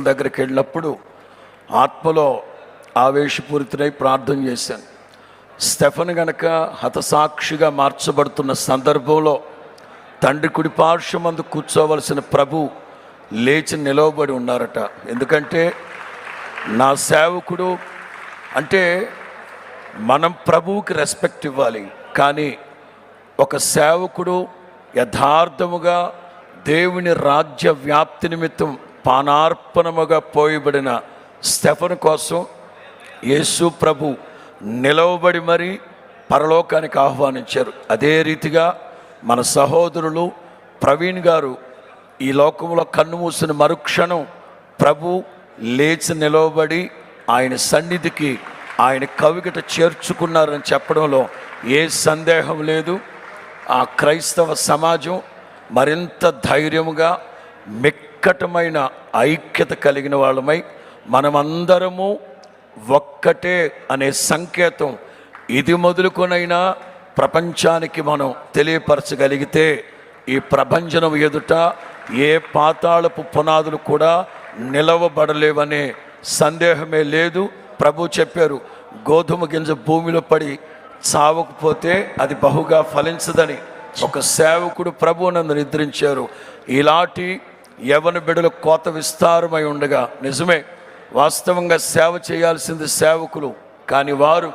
దగ్గరికి వెళ్ళినప్పుడు ఆత్మలో ఆవేశపూరితుడై ప్రార్థన చేశాను. స్టెఫెను గనక హతసాక్షిగా మార్చబడుతున్న సందర్భంలో తండ్రి కుడి పార్శ్వమందు కూర్చోవలసిన ప్రభు లేచి నిలవబడి ఉన్నారట. ఎందుకంటే నా సేవకుడు అంటే మనం ప్రభువుకి రెస్పెక్ట్ ఇవ్వాలి, కానీ ఒక సేవకుడు యథార్థముగా దేవుని రాజ్య వ్యాప్తి నిమిత్తం పానార్పణముగా పోయబడిన స్టెఫెను కోసం యేసు ప్రభు నిలవబడి మరీ పరలోకానికి ఆహ్వానించారు. అదే రీతిగా మన సహోదరులు ప్రవీణ్ గారు ఈ లోకంలో కన్ను మూసిన మరుక్షణం ప్రభు లేచి నిలవబడి ఆయన సన్నిధికి ఆయన కవిగట చేర్చుకున్నారని చెప్పడంలో ఏ సందేహం లేదు. ఆ క్రైస్తవ సమాజం మరింత ధైర్యముగా మిక్కటమైన ఐక్యత కలిగిన వాళ్ళమై మనమందరము ఒక్కటే అనే సంకేతం ఇది మొదలుకొనైనా ప్రపంచానికి మనం తెలియపరచగలిగితే ఈ ప్రభంజనం ఎదుట ఏ పాతాళపు పునాదులు కూడా నిలవబడలేవనే సందేహమే లేదు. ప్రభు చెప్పారు, గోధుమ గింజ భూమిలో పడి చావకపోతే అది బహుగా ఫలించదని. ఒక సేవకుడు ప్రభు నందు నిద్రించారు. ఇలాంటి యవన బిడ్డలు కోత విస్తారమై ఉండగా, నిజమే వాస్తవంగా సేవ చేయాల్సింది సేవకులు, కానీ వారు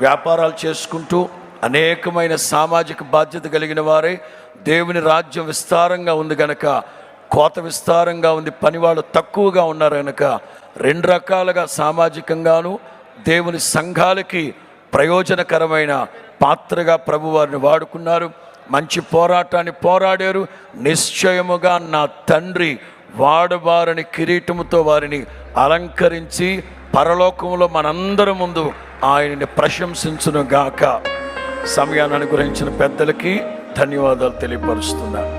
వ్యాపారాలు చేసుకుంటూ అనేకమైన సామాజిక బాధ్యత కలిగిన వారే. దేవుని రాజ్యం విస్తారంగా ఉంది గనక కోత విస్తారంగా ఉంది, పనివాళ్ళు తక్కువగా ఉన్నారు గనక రెండు రకాలుగా సామాజికంగాను దేవుని సంఘాలకి ప్రయోజనకరమైన పాత్రగా ప్రభు వారిని వాడుకున్నారు. మంచి పోరాటాన్ని పోరాడారు. నిశ్చయముగా నా తండ్రి వాడబారని కిరీటముతో వారిని అలంకరించి పరలోకంలో మనందరి ముందు ఆయనని ప్రశంసించును గాక. సమయాన్ని అనుగ్రహించిన పెద్దలకి ధన్యవాదాలు తెలియపరుస్తున్నాను.